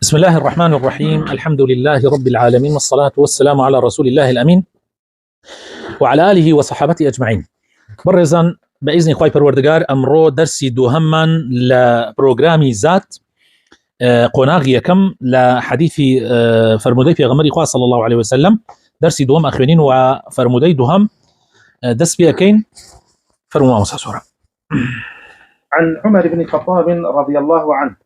بسم الله الرحمن الرحيم. الحمد لله رب العالمين، والصلاة والسلام على رسول الله الأمين وعلى آله وصحابته أجمعين. برزان بإذن خواهي پروردگار أمرو درسي دوهمان لبروغرامي ذات قناغي كم لحديث فرمودي في غمري خواه صلى الله عليه وسلم. درسي دوهم أخوانين وفرمودي دوهم دس بيكين فرموا موسى سورة. عن عمر بن الخطاب رضي الله عنه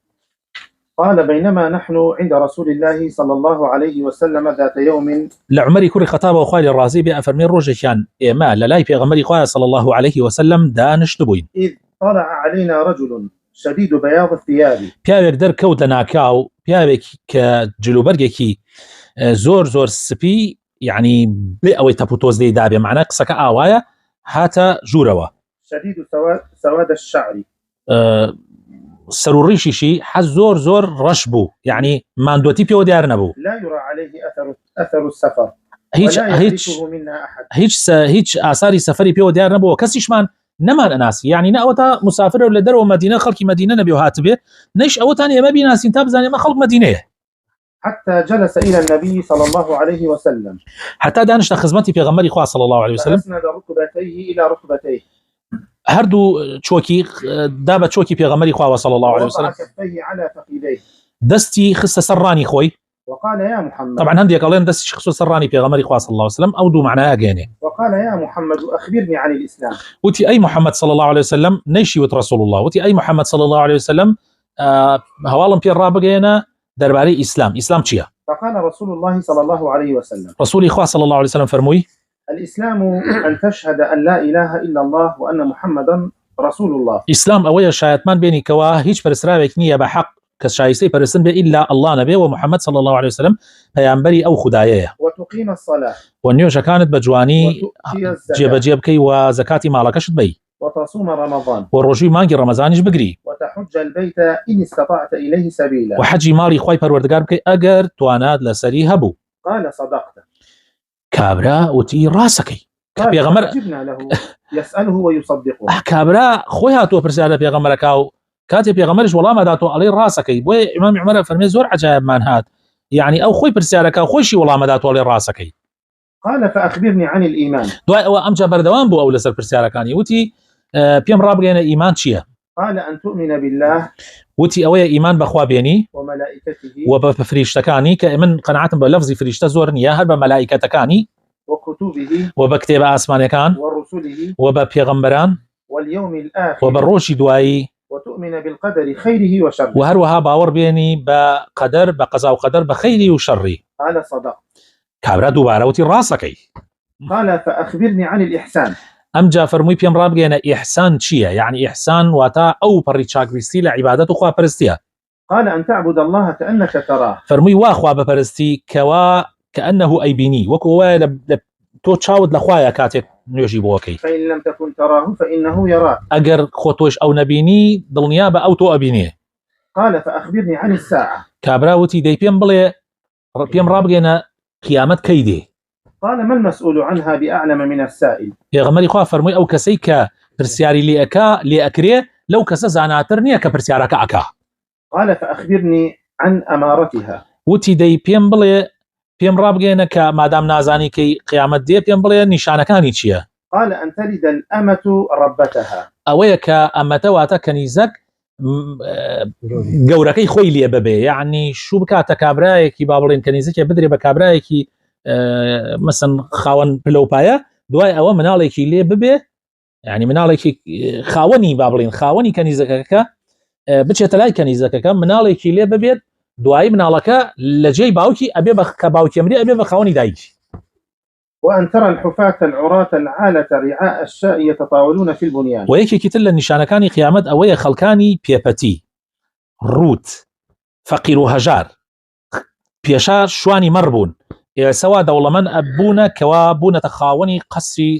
قال: بينما نحن عند رسول الله صلى الله عليه وسلم ذات يوم. لعمري كوري خطابه وخالي الرازي بأفرمين روجكان إما للاي في غمري خواه صلى الله عليه وسلم دانش دبوين. إذ طلع علينا رجل شديد بياض الثياب. پیاوێک دەرکەوت لە ناکاو، پیاوێکی کە جلوبەرگێکی زۆر سپی، یعنی بێ ئەوەی تەپوتۆز دەی دابێ، معنە قسەکە ئاوایە هاتە ژوورەوە. شديد سواد الشعر. سەر و ڕیشیشی حەز زۆر ڕەش بوو، یعنی ماندۆتی پێوە دیار نەبوو. لا يرى عليه أثر السفر ولا يعرفه منا أحد. هیچ ئاساری سەفەری پێوە دیار نەبووە، کەسیشمان نەمان ئەناسی، یعنی نە ئەوەتا مسافرە لە دەرەوە مەدینە خەڵکی مەدینە نەبێ و هاتبێ، نەیش ئەوەتان ئێمە بیناسین تا بزانین ئێمە خەڵک مەدینەیە. حتى جلس إلى النبي صلى الله عليه وسلم، حتى دانشتە خزمەتی پێغەمبەری خوا صلی الله عليه وسلم، فأسند ركبتيه إلى ركبتيه، هەردوو چۆکی دا بە چۆکی پێغەمبەری خوا صلی الله عليه وسلم، كفيه على فخذيه، دەستی خستە سەر ڕانی خۆی. وقال: يا محمد. طبعا هەندێک ئەڵێن دەستی خستە سەر ڕانی پێغەمبەری خوا صلی الله عليه وسلم، ئەو دوو معنایە گەێنێ. وقال: يا محمد أخبرني عن الإسلام. وتی ئەی محەممەد صلی الله عليه وسلم، نەیشیوت رسول الله، وتی ئەی محەممەد صلی الله عليه وسلم، هەواڵم پێ ڕابگەێنە دەربارەی ئیسلام چییە؟ فقال رسول الله صلى الله عليه وسلم: رسولی خوا صلی الله عليه وسلم فەرمووی: الإسلام أن تشهد أن لا إله إلا الله وأن محمدا رسول الله. ئیسلام ئەوەیە شایەتمان بێنی کەوا هیچ پەرستراوێک نییە بە حەق کە شایستەی پەرستن بێ ئیلا الله نەبێ و محەممەد صلی الله عليه وسلم پەیامبەری ئەو خودایەیە. وتقيم الصلاة، و نوێژەکانت بە جوانی جێبەجێ بکەی و زەکاتی ماڵەکەشت بەی، وتصوم رمضان، و ڕۆژی مانگی ڕەمەزانیش بگری، وتحج البيت إن استطعت إليه سبيلا، و حەجی ماڵی خۆی پەروەردگار بکەی ئەگەر توانات لەسەری هەبوو. قال: صدقت. کابرا وتی ڕاستەکەی. پێغەمبەر جبنا له يسأله ويصدقه. کابرا خۆی هاتووە پرسیار لە پێغەمبەرەکە و کاتێ پێغەمبەریش وەڵامە داتەوە ئەڵێ ڕاستەکەی. بۆیە ئیمامی عومەر فەرمێ زۆر عەجایبمان هات، یعنی ئەو خۆی پرسیارەکە خۆشی وەڵامە داتەوە ئەڵێ ڕاستەکەی. قال: فأخبرني عن الإيمان. دوای ئەوە ئەمجا بەردەوام بوو ئەو لەسەر پرسیارەکانی، وتی پێم ڕابگەێنە ئیمان چییە؟ قال: أن تؤمن بالله، وتی ئەوەیە ئیمان بەخوا بێنی وملائكته، و بە فریشتەکانی، کە من قەناعەتم بە لەفزی فریشتە زۆر نییە، هەر بە مەلائیکەتەکانی، وكتبه، و بە کتێبە ئاسمانەکان، ورسله، و بە پێغەمبەران، واليوم و الآخر، بە ڕۆژی دوایی، وتؤمن بالقدر خيره وشره، و هەروەها باوەڕ بێنی بە قەدەر، بە قەزا و قەدەر، بە خەیری و شەڕی. قال: صدقت. کابرا دووبارە وتی ڕاستەکەی. قال: فأخبرني عن الإحسان. ئەمجا فەرمووی پێم ڕابگەێنە ئیحسان چییە؟ یعنی ئیحسان واتە ئەو پەڕی چاکویستی لە عیبادەت و خواپەرستیە. قال: أن تعبد الله كأنك تراه. فەرمووی وا خوا بەپەرستی کەوا كأنه ئەیبینی، وەکو وایە تۆ چاوت لە خوایە کاتێک نوێژی بۆکەی. فإن لم تكن تراه فإنه يراك. ئەگەر خۆ تۆش ئەو نەبینی دڵنیا بە ئەو تۆ ئەبینێ. قال: فأخبرني عن الساعة. کابرا وتی دەی پێم بڵێ، پێم ڕابگەێنە قیامەت کەی دێ؟ قال: ما المسؤول عنها بأعلم من السائل. پێغەمبەری خوا فەرمووی ئەو کەسەی کە پرسیاری لێ ئەکرێ لەو کەسە زاناتر نییە کە پرسیارەکە ئەکا. قال: فأخبرني عن أمارتها. وتی دەی پێم بڵێ، پێم ڕابگەێنە کە مادام نازانی کەی قیامەت دێ، پێم بڵێ نیشانەکانی چییە؟ قال: أن تلد الأمة ربتها. ئەوەیە کە ئەمەتە واتە کەنیزەک گەورەکەی خۆی لێ ببێ، یعنی شوو بکاتە کابرایەکی، با بڵێن کەنیزەکێ بدرێ بە کابرایەکی مەسەن خاوەن پلەپایە، دوای ئەوە مناڵێکی لێ ببێ، یعنی مناڵێکی خاوەنی، با بڵێن خاوەنی کەنیزەکەکە بچێتە لای کەنیزەکەکە، مناڵێکی لێ ببێت، دوایی مناڵەکە لە جێی باوکی ئەبێ کە باوکی ئەمرێ ئەبێ بە خاوەنی دایکی. وأن ترى الحفاة العراة العالة رعاء الشاء يتطاولون في البنيان. و یەکێکی تر لە نیشانەکانی قیامەت ئەوەیە خەڵکانی پێپەتی، ڕوت، فەقیر و هەژار، پێشا شوانی مەڕ بوون، ئێسەوا دەوڵەمەند ئەبوونە کەوا بوونەتە خاوەنی قەسری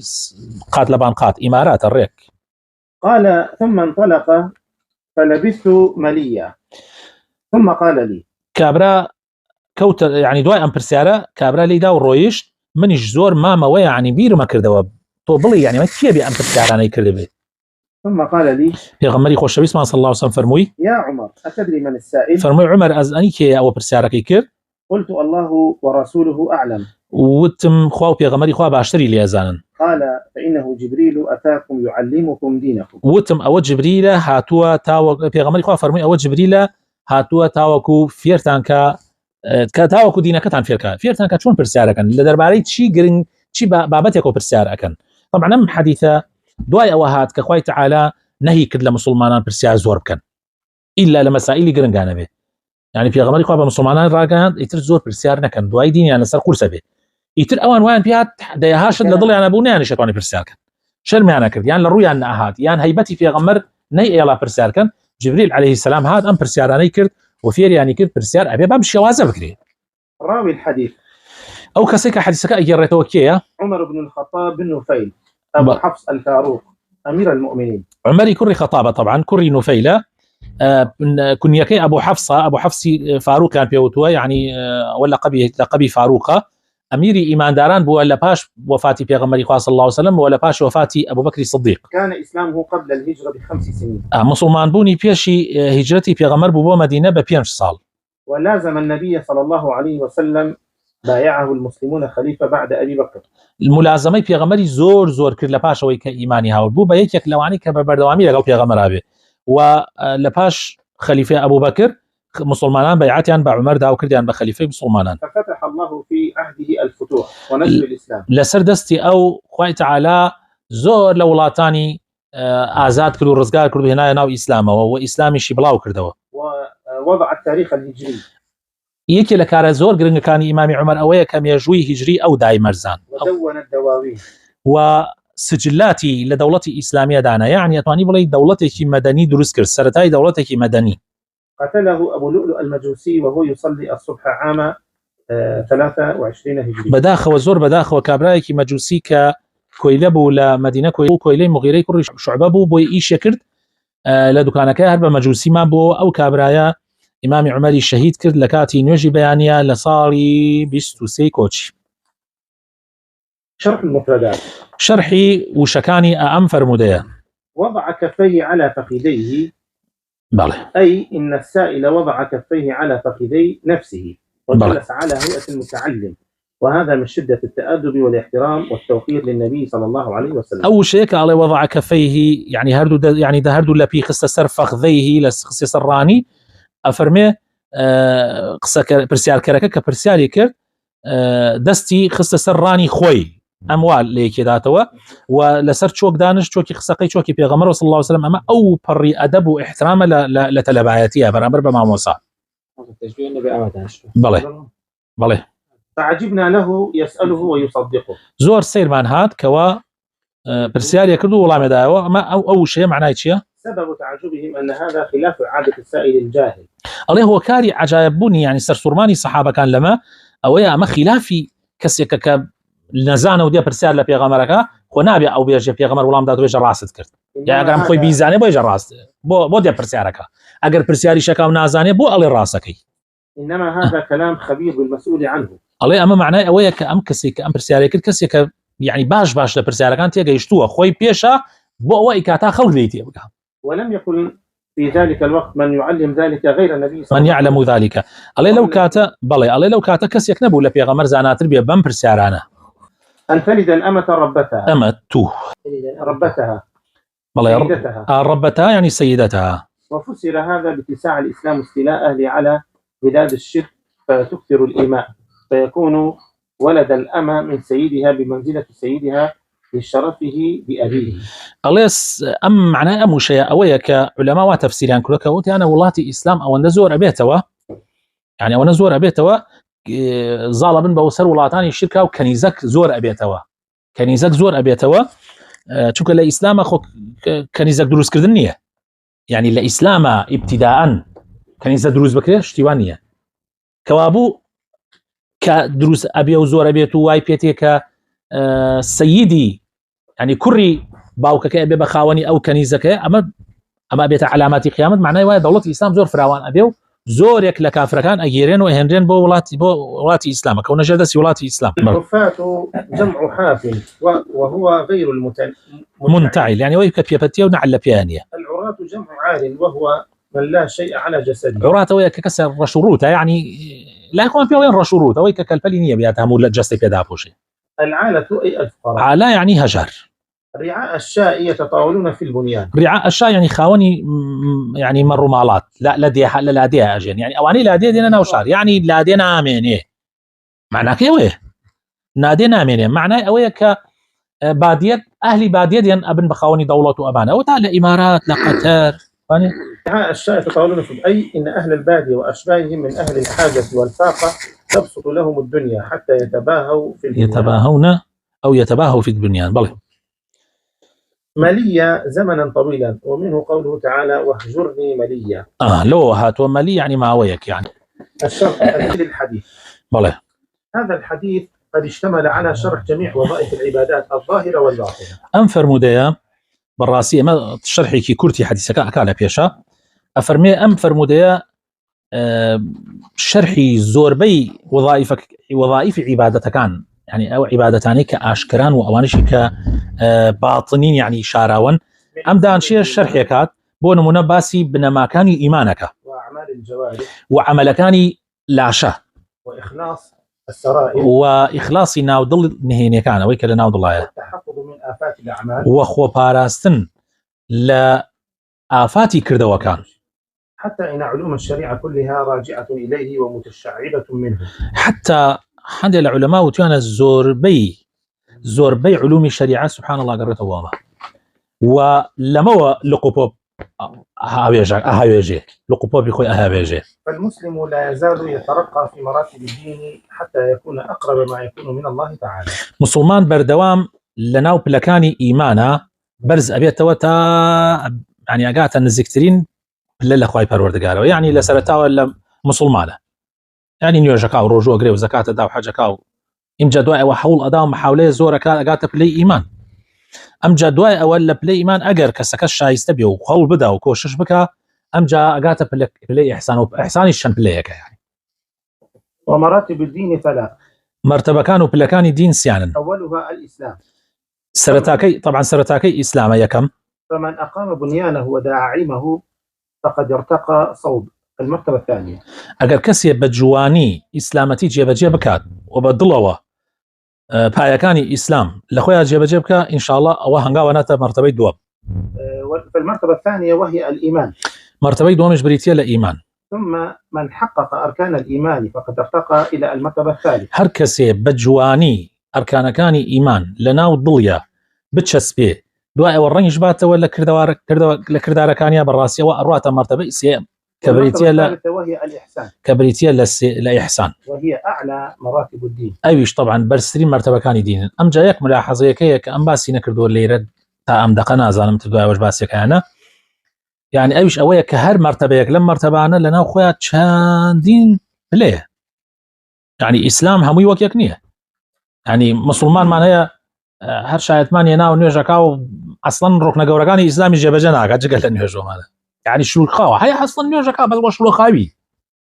قات لە بانقات، ئیماراتە ڕێک. قال: ثم انطلق فلبثت مليا ثم قال لي. کابرا کەوتە، یعنی دوای ئەم پرسیارە کابرا لێیدا و ڕۆیشت، منیش زۆر مامەوە، یعنی بیرمە کردەوە تۆ بڵێ، یعنی کێ بێ ئەم پرسیارانەی کردبێت. ثم قال لي: پێغەمبەری خۆشەویستمان صلی الله عليه وسلم فەرمووی يا عمر أتدري من السائل؟ فەرمووی عومەر ئەزانی کێ ئەوە پرسیارەکەی کرد؟ قلت: الله ورسوله أعلم. وتم خوا و پێغەمبەری خوا باشتری لێ ئەزانن. قال: فإنه جبريل أتاكم يعلمكم دينكم. وتم ئەوە جبریلە هاتووە تاوە پێغەمبەری خوا فەرمووی ئەوە جبریلە هاتووە تاوەکو فێرتان کە تاوەکو دینەکەتان فێرتان کە چۆن پرسیارەکەن لە دەربارەی چی گرنگ چی بابەتێکەوە پرسیار ئەکەن. طبعا ئەم حەدیثە دوای ئەوە هات کە خوای تعالی نهی کرد لە مسلمانان پرسیار زۆر بکەن ئیلا لە مەسائلی گرنگانە بێ. یعنی پێغەمبەری خوا بە مسلمانان ڕاگەاند ئیتر زۆر پرسیار نەکەن دوای دینیان لەسەر قورسە بێ. ئیتر ئەوان وایان پێات دەیەهاشت لە دڵیانە بوو نەیان شەتوانی پرسیارکەن شەرمیانە کرد یان لە ڕوویان نەهات یان هەیبەتی پێغەمبەر نەی ئێڵا پرسیارکەن. جبریل عليه السلام هات ئەم پرسیارانەی کرد و فێریانی کرد پرسیار ئەبێ بەم شێوازە بکرێت. راوي الحديث ئەو کەسێک کە حەدیثەکە ئەگێڕێتەوە کێیە؟ عمر بن الخطاب بن نفيل أبو حفص الفاروق أمير المؤمنين. عمري كري خطابة طبعا كري نفيلة كنيكي أبو حفصي فاروق كان بيوتوا يعني ولا لقبي فاروقة أميري إيمان داران بو ولا باش وفاتي بيغمري صلى الله عليه وسلم ولا باش وفاتي أبو بكر الصديق. كان إسلامه قبل الهجرة ب5 سنين. مسلمان بوني بيشي هجرتي بيغمر بو مدينة ب5 سال. ولازم النبي صلى الله عليه وسلم بايعه المسلمون خليفة بعد أبي بكر. الملازمه پیغمبری زور کرد لپاشەوەی کە ایمانی هاول بوو بە یەکێک لەوانی کە بە بەردەوامی لەگەڵ پێغەمبەر بێ و لەپاش خەلیفە ئەبوو بەکر مسلمانان بەیعەتیان بە عومەر داو کردیان بە خەلیفەی مسلمانان. ففتح الله في عهده الفتوح ونشر الإسلام. لەسەر دەستی ئەو خوای تعالی زۆر لە وڵاتانی ئازاد کرد و ڕزگار کرد و هێنایە ناو ئیسلامەوە و ئیسلامیشی بڵاو کردەوە. ووضع التاريخ الهجري. یەکێ لە کارە زۆر گرنگەکانی ئیمامی عومەر ئەوەیە کە مێژووی هیجری ئەو دایمەرزان ودون الدواوين و سجلاتی لە دەوڵەتی ئیسلامیە دانا یعنی ئەتوانی بڵێ دەوڵەتێکی مەدەنی دروست کرد سەرەتای دەوڵەتێکی مەدەنی. قتله أبو لؤلؤ المجوسي وهو يصلي الصبح عام 23 هجري. بەداخەوە زۆر بەداخەوە کابرایەکی مەجووسی کە کۆیلە بوو لە مەدینە کۆیلەی مغیرەی کوڕی شوعبە بوو بۆی ئیشە کرد لە دوکانەکە هەر بە مەجووسیمان بۆ ئەو کابرایە ئیمامی عومەری شەهید کرد لە کاتی نوێژی بەیانیە لە ساڵی 23 کۆچی. شرح المفردات. شرحی وشەکانی ئەم فرمودەیە. وضع كفيه على فخذيه. بله. أي إن السائل وضع كفيه على فخذي نفسه وجلس على هيئة المتعلم وهذا من شدة التأدب والاحترام والتوقير للنبي صلى الله عليه وسلم. أول شيء قال وضع كفيه يعني هردو لبي خست سر فخذيه لخست سراني أفرمي پرسیار کەرەکە کە پرسیاری کرد دەستی خستە سەر ڕانی خۆی ئەموال لەیەکێداتەوە و لەسەر چۆک دانش چۆکی قسەقەی چۆکی پێغەمبەر صلی الله عليه وسلم ئەمە ئەو پەڕی ئەدەب و احترامە لە تەلەبایەتیە بەرامبەر بە مامۆسا. بەڵێ فعجبنا له يسأله ويصدقه. زۆر سەیرمان هات کەوا پرسیاری کرد و وەڵامێدایەوە ئەمە ئەو شەیە معنای چییە؟ سبب تعجبهم أن هذا خلاف عادة السائل الجاهل. الله هو كاري عجائب بوني يعني سرسورماني صحابة كان لما أويا أما خلافي كسيك نزانه ودي برسال لبيغمرك ونابي أو بيجي بيغمر ولام داتو بيجي راسد كرت يعني أقرم خوي بيزاني بيجي راس بو دي برسالك أقر برسالي شكا ونازاني بو ألي راسكي. إنما هذا كلام خبير بالمسؤول عنه. الله أما معناه أويا كأم كسيك أم برسالي كرت كسيك يعني باش لبرسالك أنت يجيشتوه خوي بيشا بو أوي كاتا خلق ليتي بقى. ولم يكن في ذلك الوقت من يعلم ذلك غير النبي صلى الله عليه وسلم. من يعلم ذلك الله لو كاتا بلي الله لو كاتا كس يكنبوا لا بيغمر زاناتر بي بم برسيارانا أن تلد الأمة ربتها. أمته ربتها بلي سيدتها. ربتها يعني سيدتها. وفسر هذا باتساع الإسلام استيلاء أهل على بلاد الشرك فتكثر الإيماء فيكون ولد الأمة من سيدها بمنزلة سيدها لشرفه بأبيه. الله أم معناه أم شيء أويا كعلماء وتفسيران كلك وتي أنا والله إسلام أو نزور أبيتوا يعني أو نزور أبيتوا ظالبن بوسر ولاتاني الشركة وكنيزك زور أبيتوا كنيزك زور أبيتوا شوك الإسلام أخو كنيزك دروس كردنية يعني الإسلام ابتداء كنيزك دروس بكرة اشتوانية كوابو كدروس أبي وزور أبيتوا واي بيتي سيدي يعني كري باوكك أبي بخاوني أو كنيزك أما بيت علامات قيامة معناه واحد دولة الإسلام زور فراوان أبيو زۆرێک لە کافرەکان ئەگیرێن و هێنرێن بۆ وڵاتی ئیسلامە کە نەژێدەسی وڵاتی ئیسلام. الحفاة جمع حافل وهو غير منتعل يعني ويك بيبتيه ونعل بيانيه. العراة جمع عار وهو من لا شيء على جسده. عراة ويك كسر رشروته يعني لا يكون في وين رشروته ويك كالفلينية بياتها مولا جستي بيدا بوشي. العالة أي الفقراء. عالة يعني هجر. رعاء الشاء يتطاولون في البنيان. رعاء الشاء يعني خاوني يعني مروا مالات لا ديها أجين يعني أواني لا دينا نوشار يعني لا دينا آمينه معناه كيوه نادينا آمينه معناه أويك بادية أهل بادية دين أبن بخاوني دولة وأبانا وتعالى إمارات لقطر يعني رعاء الشاء يتطاولون في أي إن أهل البادية وأشباههم من أهل الحاجة والفاقة تبسط لهم الدنيا حتى يتباهوا في البنيان. يتباهون أو يتباهوا في البنيان. بله مليا زمنا طويلا ومنه قوله تعالى واهجرني مليا. لو هاتوا ملي يعني ما ويك يعني الشرح الحديث. بله هذا الحديث قد اشتمل على شرح جميع وظائف العبادات الظاهرة والباطنة. أم فرموديا بالراسية ما شرحي كي كورتي حديثك أكالا بيشا أفرمي أم فرموديا شرحي زوربي وظائف عبادتك كان يعني أو عبادتاني كأشكران وأوانش كباطنين يعني شاراون أم دانشي الشرح يكاد بون منباسي بنما كان إيمانك وأعمال الجوارح وعملكاني لاشا وإخلاص السرائر وإخلاصي ناودل نهيني كان ويكل ناودل الله التحفظ من آفات الأعمال وخو باراستن لا آفاتي كردوا كان حتى إن علوم الشريعة كلها راجعة إليه ومتشعبة منه. حتى عند العلماء وتيانا زوربي علوم الشريعة سبحان الله قررت الله ولما لقبوب أهاويجي لقبوب يخوي أهاويجي. فالمسلم لا يزال يترقى في مراتب الدين حتى يكون أقرب ما يكون من الله تعالى. مسلمان بردوام لناو بلكاني إيمانا برز أبيت توتا يعني أقاتا نزكترين بلا خواي پروردگارو يعني لسرتا ولا مسلمانه يعني نيوجكا وروجو غري وزكاه دا وحاجكا ام جدوا وحول ادا محاوله زوركا اغاتا بلاي ايمان ام جدوا ولا بلاي ايمان اجر كسكش شايستبي وخول بدا وكوشش بكا ام جا اغاتا بلاي احسان واحسان الشن بلايك يعني. ومراتب الدين ثلاث. مرتبه كانوا بلكاني دين سيانا. اولها الاسلام. سرتاكي طبعا سرتاكي اسلام يا كم. فمن اقام بنيانه وداعمه فقد ارتقى صوب المرتبة الثانية. أجر كسي بجواني إسلامتي جيب جيبك وبدلوا بايكاني إسلام لخويا جيب جيبك إن شاء الله أو هنجاونات مرتبة دواب. فالمرتبة الثانية وهي الإيمان. مرتبة دوام جبريتية لإيمان. ثم من حقق أركان الإيمان فقد ارتقى إلى المرتبة الثالثة. هر كسي بجواني أركان كاني إيمان لنا وضليا بتشسبيه دواء ورنيش باته ولا كردار كانيا بالراسية وأروات مرتبة سي كبريتيا لا وهي الإحسان. كبريتيا لا إحسان وهي أعلى مراتب الدين. أيش طبعا برسرين مرتبة كاني دين أم جايك ملاحظة كيك أم باسي نكردو اللي يرد تا أم دقنا زالم تدواء وش باسي كأنا يعني أيش أويا كهر مرتبة لم مرتبة أنا لنا أخويا كان دين ليه يعني إسلام هموي وكيكنيه يعني مسلمان معناها هر شاید مانی ناو نوێژەکە اصلا ڕۆکنە گەورەکانی ئیسلامی جێبەجێ ناکات جگە لە نوێژۆمانە يعني شوڵخاوە هەیە اصلا نوێژەکە بەس بۆ شوڵخاوی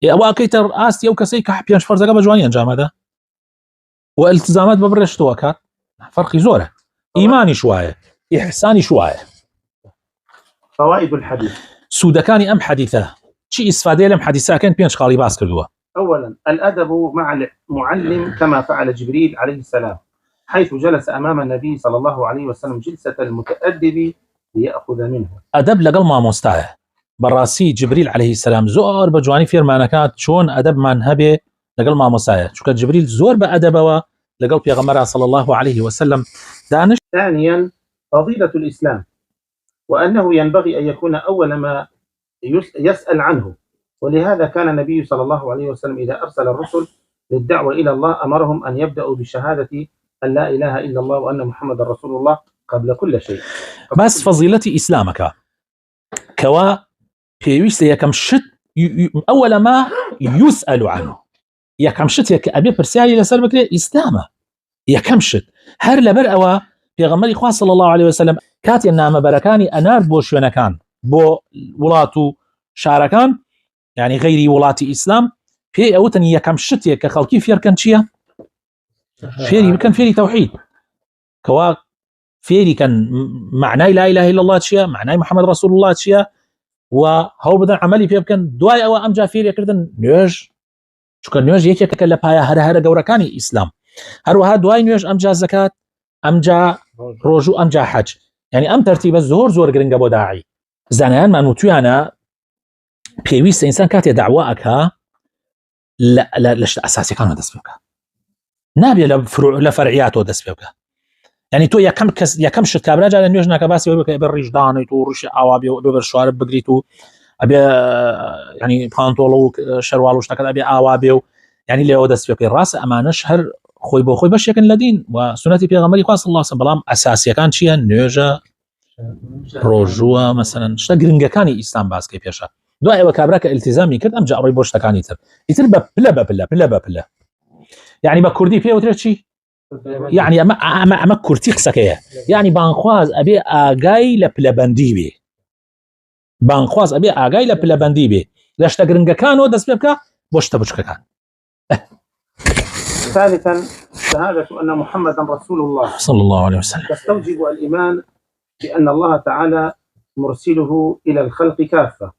ئەوە ئەکەیتە ئاستی ئەو کەسەی کە پێنج فەرزەکە بە جوانی ئەنجامەدا و ئیلتزامات بەبڕێشتەوە کات فەرقی زۆرە ئیمانیش وایە ئیحسانیش وایە. فوائد الحديث سوودەکانی ئەم حەدیثە چی ئیسفادەیە لەم حەدیثەکەن پێنج خاڵی باس کردووە. أولا الأدب مع المعلم كما فعل جبريل عليه السلام حيث جلس أمام النبي صلى الله عليه وسلم جلسة المتأدب ليأخذ منه. أدب لقل ما مستعه براسي جبريل عليه السلام زور بجواني فيرمانكات شون أدب من هبه لقل ما مستعه شو جبريل زور بأدبه لقل بيغمرة صلى الله عليه وسلم دانش. ثانيا فضيلة الإسلام وأنه ينبغي أن يكون أول ما يسأل عنه ولهذا كان النبي صلى الله عليه وسلم إذا أرسل الرسل للدعوة إلى الله أمرهم أن يبدأوا بشهادة أن لا إله إلا الله وأن محمد رسول الله قبل كل شيء. بس فضيلتي إسلامك كوا بيويست يكم شت أول ما يسأل عنه يكم شت يك أبي برسالي لسلمك ليه إسلامه يكم شت هر لبرأوا في غمر إخوان صلى الله عليه وسلم كاتي النام بركاني أنار بوش ونكان بو ولاتو شاركان يعني غيري ولاتي إسلام في أوتن يكم شتية كخلقي فير كان شيا فيري كان فيري توحيد كوا فيري كان معناي لا إله إلا الله شيا معناي محمد رسول الله شيا وهو بدن عملي فيه كان دواي أو أمجا فيري كردن نيوج شو كان نيوج يكي كلا بايا هذا جورا كاني إسلام هروها دواي نيوج أمجا زكاة أمجا روجو أمجا حج يعني أم ترتيب الزهور زور جرينجا بوداعي زانيان ما نوتيانا بيويس إنسان كاتي دعواك ها لا لش أساسي كانوا دسبوكا نابي لفرعياته دسبوكا يعني تو يا كم شت كابراج على نيوجنا كباسي ويبك بالرجدان يتورش أوابي وبالشوارب بقريتو أبي يعني بانتولو شروالوش نكذا أبي أوابي يعني اللي هو دسبوكا الراس أمانة شهر خوي بو خوي باش يكن لدين وسنتي بيغمري خاص الله سبحانه أساسي كان شيء نيوجا روجوا مثلا شتا جرينجا كاني إسلام باس كيف يشا دعاء وكابراك التزامي كرد أمجا أروي بوش تكاني يتر بلا يعني بكردي فيه وترتشي يعني أما كرتي قسكيه يعني بانخواز أبي آجاي لبلبندي بي بانخواز أبي آجاي لبلبندي بي لاشتا جرينجا كانوا دس بيبكا بوش تبوشك كان ثالثا شهادة أن محمدا رسول الله صلى الله عليه وسلم تستوجب الإيمان بأن الله تعالى مرسله إلى الخلق كافة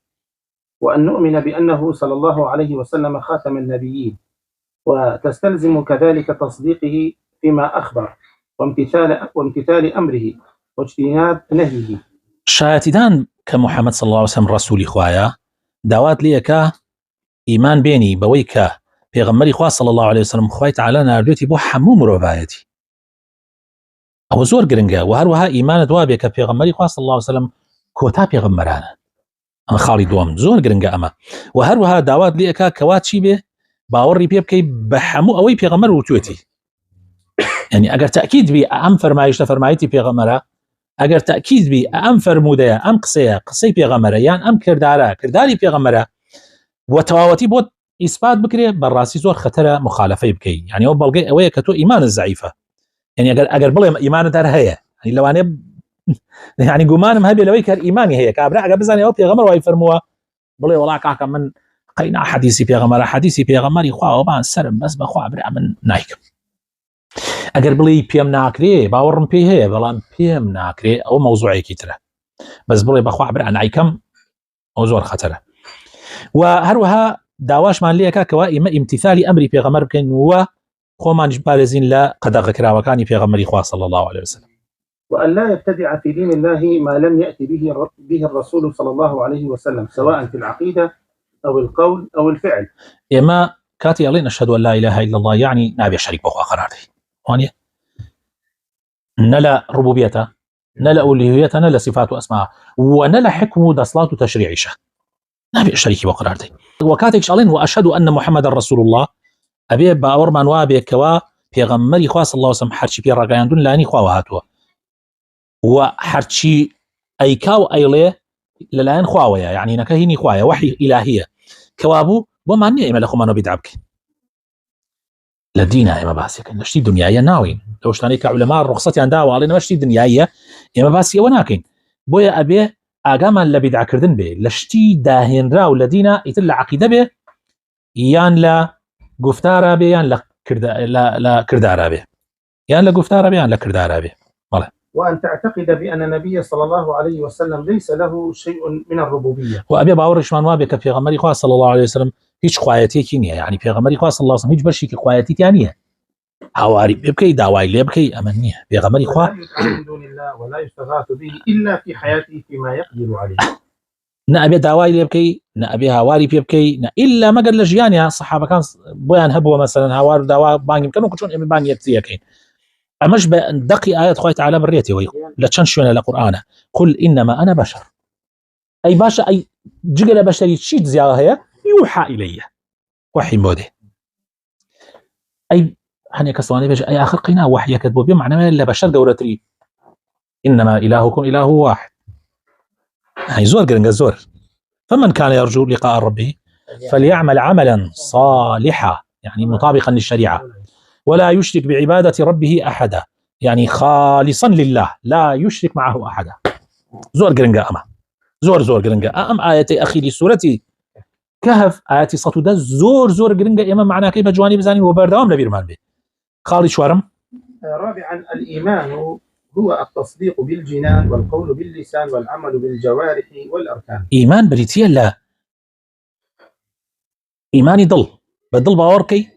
وأن نؤمن بأنه صلى الله عليه وسلم خاتم النبيين وتستلزم كذلك تصديقه فيما أخبر وامتثال أمره واجتناب نهيه شاهدان كمحمد صلى الله عليه وسلم رسولي خوايا دعوات ليك إيمان بيني بويك پیغمبری خوا صلی الله علیه وسلم خوای تعالی نردوتی بو حمو مرۆڤایەتی ئەوە زۆر گرنگە و هەروەها ئیمانت وابێ کە پیغمبری خوا صلی الله علیه وسلم کۆتا پیغمبرانە ئەمە خاڵی دووەم زۆر گرنگە ئەمە و هەروەها داوات لێ ئەکا کەوا چی بێ باوەڕی پێ بکەی بە هەموو ئەوەی پیغمبەر وتوێتی یعنی ئەگەر تاکید بی ئەم فەرمایشتە فەرمایەتی پیغمبەرە ئەگەر تاکید بی ئەم فەرمودەیە ئەم قسەی پیغمبەرە یان ئەم کردارە کرداری پیغمبەرە و تەواوەتی بۆ إثبات بكري بالراسي زور خطر مخالفة بكي يعني هو بلقي أوية كتو إيمان الزعيفة يعني أجر بلي إيمان دار هي يعني لو أنا يعني جمان مهبي لو يكر إيماني هي كابرا أجر بزاني أو بيغمر ويفرموا بلي والله كاكا من قينا حديثي بيغمري خوا وبان سرم بس بخوا برا من نايك أجر بلي بيم ناكري باورم بيه هي بلان بيم ناكري أو موضوعي كتره بس بلي بخوا برا نايكم أو زور خطر وهروها داواش مان ليكا كوا امتثال امر پیغمبر بكين و خومان بارزين لا قدغ كراوكاني پیغمبري خوا صلى الله عليه وسلم وأن لا يبتدع في دين الله ما لم يأتي به الرسول صلى الله عليه وسلم سواء في العقيدة أو القول أو الفعل إما كاتي الله نشهد أن لا إله إلا الله يعني نابي شريك بخوا قراري وانيا نلا ربوبيته نلا ألوهيته نلا صفات وأسماء ونلا حكم دصلات تشريعشه نابي شريكي بقرارتي وكاتك شالين واشهد ان محمد رسول الله ابي باورمان وابي كوا پیغمبري خاص الله وسلم حرشي بي رغاياندون لاني خوا وهاتوا وحرشي ايكاو ايله للاين خواويا يعني نكهيني خوايا وحي الهيه كوابو وما نعم لكم انا بدعبك لدينا اما باسك نشتي دنيايا ناوين لو شتاني كعلماء رخصتي عن دعوه علينا مشتي دنيايا اما باسي وناكين بويا ابي ئاگامان لە بیدعکردن بێ لە شتی داهێنرا و لە دینە ئیتر لە عەقیدە بێ یان لە گفتارە بێ یان لە کردارە بێ یان لە گفتارە بێ یان لە کردارە بێ وأن تعتقد بأن النبي صلى الله عليه وسلم ليس له شيء من الربوبية وأبي باوەڕیشمان وابێ کە پێغەمبەری خوا صلی الله عليه وسلم هیچ خوایەتێکی نییە یعنی پێغەمبەری خوا صلی الله عليه وسلم هیچ بەشێکی خوایەتیان نییە هاواری پێ بکەی داوای لێ بکەی ئەمە نییە پێغەمبەری خوا ولا يستغاث به إلا في حياته فيما يقدر عليه نأبي داوای لێ بکەی نأبي هاواری پێ بکەی إلا مەگەر لە ژیانیا سەحابەکان بۆیان هەبووە مەسەلەن هاوار و داوا بانگی بکەن و چۆن ئێمە بانگی یەکتریەکەین ئەمەش بە دەقی ئاەت خوای تعالی بڕێتەوەی لە چەند شوێنە لە قورئانە قل إنما أنا بشر ئەی باشە ئەی جگە لە بەشەری چیت زیاوە هەیە يوحى إلي وحي بۆ دێ ئەی هەنێ کەسوانەی بێژ ئەی آخر قینا وحیەکەت بۆ بێ معنەوەیە لە بەشەر گەورەتری إنما إلهكم إله واحد يعني زور قرنقة زور فمن كان يرجو لقاء ربه فليعمل عملا صالحا يعني مطابقا للشريعة ولا يشرك بعبادة ربه أحدا يعني خالصا لله لا يشرك معه أحدا زور قرنقة أما زور قرنقة أم آية أخي لسورة كهف آياتي سطو زور قرنقة إمام معنا كيف جواني بزاني وبردوام لبير مان به. خالد شوارم. رابعا الإيمان هو التصديق بالجنان والقول باللسان والعمل بالجوارح والأركان. إيمان بريتيا لا إيماني ضل بدل باوركي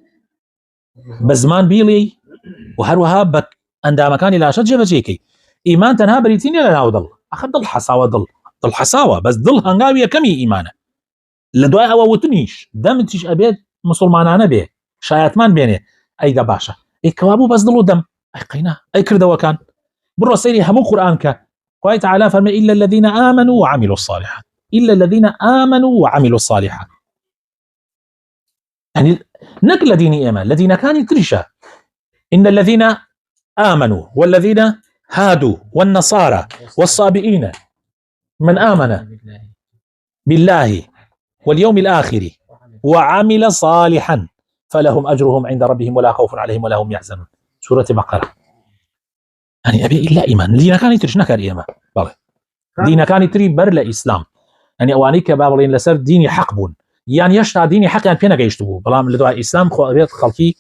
بزمان بيلي وهروها بك عند مكان لا شد جبجيكي إيمان تنها بريتين لا لا ضل أخذ ضل حساوة ضل حساوة بس ضل هنقاوية كمي إيمانه لدواء أو وتنيش دم تيش أبيت مسلمان به شايتمان بينه أي دباشة أي كوابو بس ضلوا دم أي قينا أي كرده وكان برو سيري همو قرآنك قال تعالى فرمي إلا الذين آمنوا وعملوا الصالحات إلا الذين آمنوا وعملوا الصالحات يعني نقل ديني إيمان الذين كانوا ترشا إن الذين آمنوا والذين هادوا والنصارى والصابئين من آمن بالله واليوم الآخر وعمل صالحا فلهم أجرهم عند ربهم ولا خوف عليهم ولا هم يحزنون. سورة بقرة. يعني أبي إلا إيمان دينا كان يترش نكر إيمان بله دينا كان يتري برلا إسلام يعني أوانيك بابلين لسر ديني حق بون يعني يشتع ديني حق يعني بينا جيشتبو بلا من لدواء إسلام خو أبيت خلقي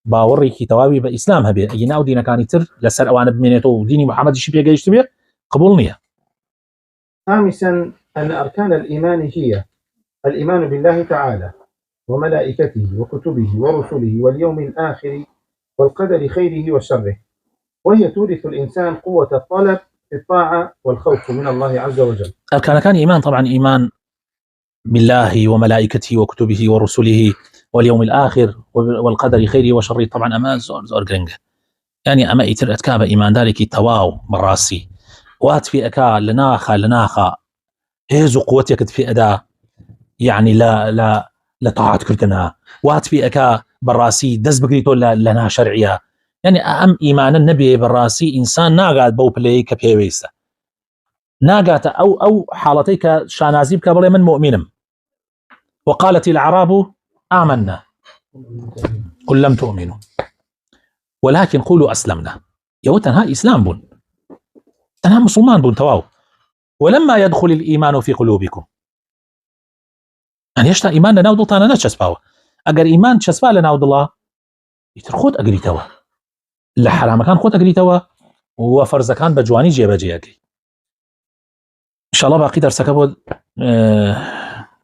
باوري كتوابي بإسلام هبي يناو دينا كان يتر لسر أوان بمينيتو ديني محمد شبيه جيشتبو قبولني. خامسا أن أركان الإيمان هي الإيمان بالله تعالى وملائكته وكتبه ورسله واليوم الآخر والقدر خيره وشره، وهي تورث الإنسان قوة الطلب في الطاعة والخوف من الله عز وجل. أركان كان إيمان طبعا إيمان بالله وملائكته وكتبه ورسله واليوم الآخر والقدر خيره وشره طبعا أما زور قرنقة يعني أما يتر أتكاب إيمان ذلك تواو مراسي وات في أكا لناخا هيزو قوتك في أداء يعني لا طاعت كردنا وات في أكا براسي دز بقريتو لنا شرعية يعني أهم إيمان النبي براسي إنسان ناقاد بو بلاي كبيويسة ناقات أو حالتيك شانازيب كبلي من مؤمنم وقالت الأعراب آمنا قل لم تؤمنوا ولكن قولوا أسلمنا يوتنها إسلام بون تنها مسلمان بون تواو ولما يدخل الإيمان في قلوبكم يعني يشتا إيمان لنا وضلتانا نتشسباوه أقر إيمان تشسبا لنا وضلا يترخوت أقريتوا لحرام كان خوت أقريتوا وفرز كان بجواني جيبا إن شاء الله باقي درسك بود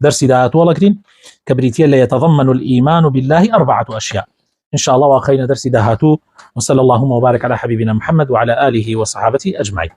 درسي دات والله كرين كبريتيا لا يتضمن الإيمان بالله 4 أشياء إن شاء الله وأخينا درسي دهاتو وصلى اللهم وبارك على حبيبنا محمد وعلى آله وصحابته أجمعين.